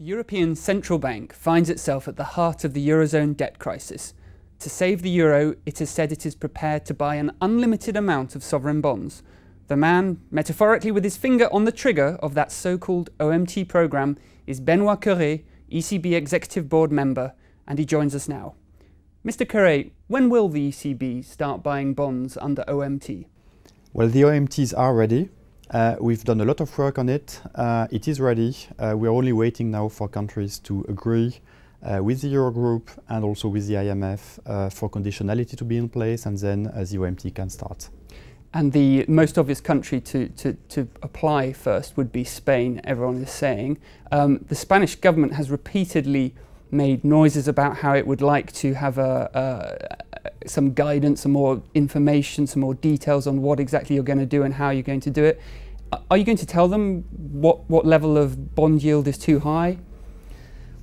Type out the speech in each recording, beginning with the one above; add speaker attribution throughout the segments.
Speaker 1: The European Central Bank finds itself at the heart of the Eurozone debt crisis. To save the euro, it has said it is prepared to buy an unlimited amount of sovereign bonds. The man, metaphorically with his finger on the trigger of that so-called OMT programme, is Benoît Cœuré, ECB Executive Board member, and he joins us now. Mr. Cœuré, when will the ECB start buying bonds under OMT?
Speaker 2: Well, the OMTs are ready. We've done a lot of work on it. It is ready. We're only waiting now for countries to agree with the Eurogroup and also with the IMF for conditionality to be in place, and then the OMT can start.
Speaker 1: And the most obvious country to apply first would be Spain, everyone is saying. The Spanish government has repeatedly made noises about how it would like to have some guidance, some more information, some more details on what exactly you're going to do and how you're going to do it. Are you going to tell them what level of bond yield is too high?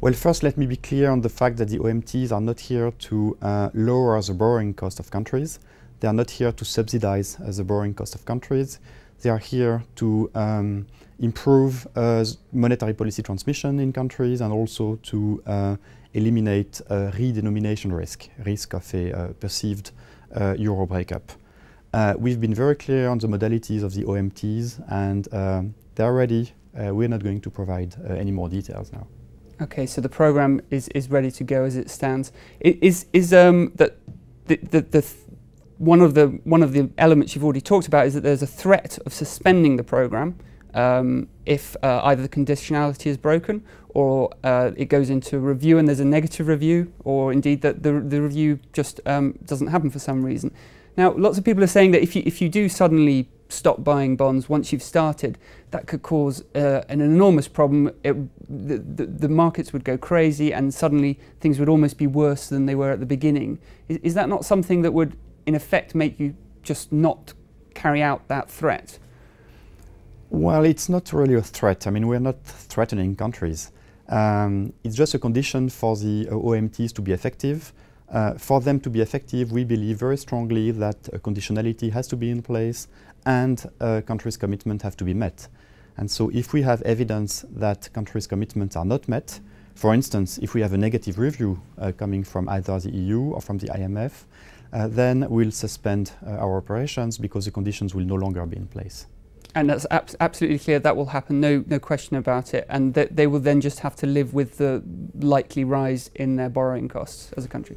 Speaker 2: Well, first let me be clear on the fact that the OMTs are not here to lower the borrowing cost of countries. They are not here to subsidize the borrowing cost of countries. They are here to improve monetary policy transmission in countries and also to eliminate redenomination risk of a perceived euro breakup. We've been very clear on the modalities of the OMTs, and they are ready. We're not going to provide any more details now.
Speaker 1: Okay, so the programme is ready to go as it stands. One of the elements you've already talked about is that there's a threat of suspending the programme if either the conditionality is broken or it goes into review and there's a negative review, or indeed that the review just doesn't happen for some reason. Now, lots of people are saying that if you do suddenly stop buying bonds once you've started, that could cause an enormous problem. The markets would go crazy and suddenly things would almost be worse than they were at the beginning. Is that not something that would in effect make you just not carry out that threat?
Speaker 2: Well, it's not really a threat. I mean, we're not threatening countries. It's just a condition for the OMTs to be effective. For them to be effective, we believe very strongly that conditionality has to be in place and countries' commitments have to be met. And so if we have evidence that countries' commitments are not met, for instance, if we have a negative review coming from either the EU or from the IMF, then we'll suspend our operations because the conditions will no longer be in place.
Speaker 1: And that's absolutely clear that will happen, no question about it, and that they will then just have to live with the likely rise in their borrowing costs as a country.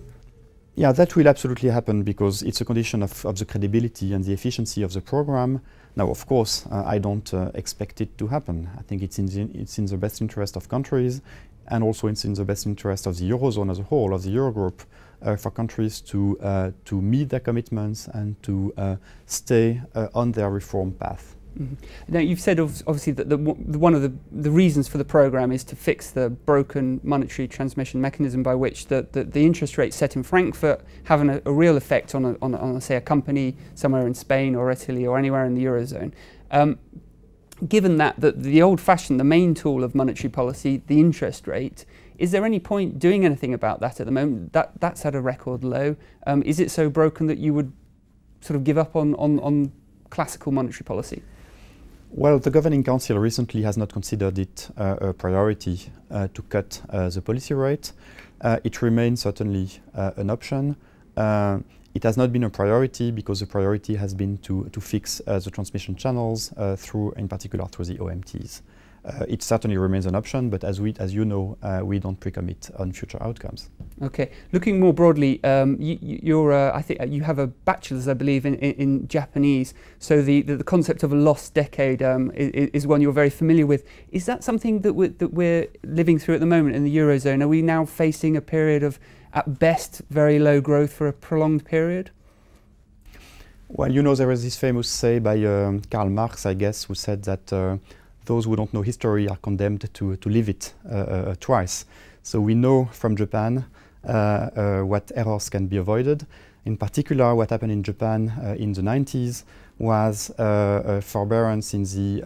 Speaker 2: Yeah, that will absolutely happen because it's a condition of the credibility and the efficiency of the program. Now, of course, I don't expect it to happen. I think it's in the best interest of countries, and also it's in the best interest of the Eurozone as a whole, of the Eurogroup, for countries to meet their commitments and to stay on their reform path.
Speaker 1: Mm-hmm. Now, you've said obviously that one of the reasons for the programme is to fix the broken monetary transmission mechanism by which the interest rates set in Frankfurt have a real effect on say a company somewhere in Spain or Italy or anywhere in the Eurozone. Given that the old-fashioned, the main tool of monetary policy, the interest rate, is there any point doing anything about that at the moment? That's at a record low. Is it so broken that you would sort of give up on classical monetary policy?
Speaker 2: Well, the Governing Council recently has not considered it a priority to cut the policy rate. It remains certainly an option. It has not been a priority because the priority has been to fix the transmission channels in particular through the OMTs. It certainly remains an option, but as you know, we don't pre-commit on future outcomes. Okay.
Speaker 1: Looking more broadly, I think you have a bachelor's, I believe, in Japanese. So the concept of a lost decade is one you're very familiar with. Is that something that we're living through at the moment in the Eurozone? Are we now facing a period of, at best, very low growth for a prolonged period?
Speaker 2: Well, you know, there is this famous say by Karl Marx, I guess, who said that those who don't know history are condemned to live it twice. So we know from Japan what errors can be avoided. In particular, what happened in Japan in the 90s was forbearance in the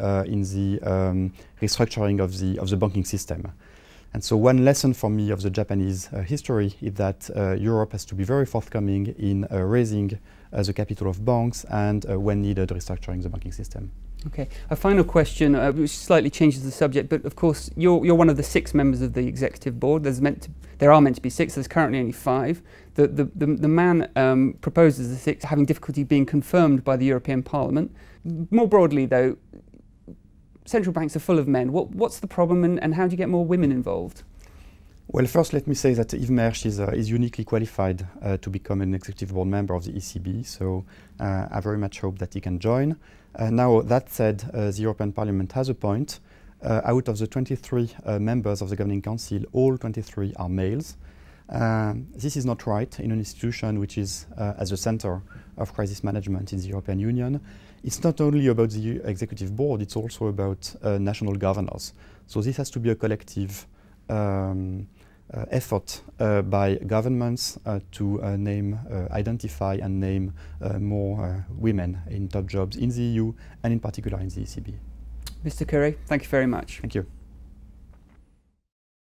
Speaker 2: restructuring of the banking system. And so one lesson for me of the Japanese history is that Europe has to be very forthcoming in raising the capital of banks and when needed restructuring the banking system.
Speaker 1: Okay, a final question, which slightly changes the subject, but of course you're one of the 6 members of the executive board. There are meant to be 6. There's currently only 5. The man proposes the 6, having difficulty being confirmed by the European Parliament. More broadly, though, central banks are full of men. What's the problem, and how do you get more women involved?
Speaker 2: Well, first let me say that Yves Mersch is uniquely qualified to become an executive board member of the ECB, so I very much hope that he can join. Now, that said, the European Parliament has a point. Out of the 23 members of the Governing Council, all 23 are males. This is not right in an institution which is at the center of crisis management in the European Union. It's not only about the executive board, it's also about national governors. So this has to be a collective effort by governments to identify and name more women in top jobs in the EU and in particular in the ECB.
Speaker 1: Mr. Cœuré, thank you very much.
Speaker 2: Thank you.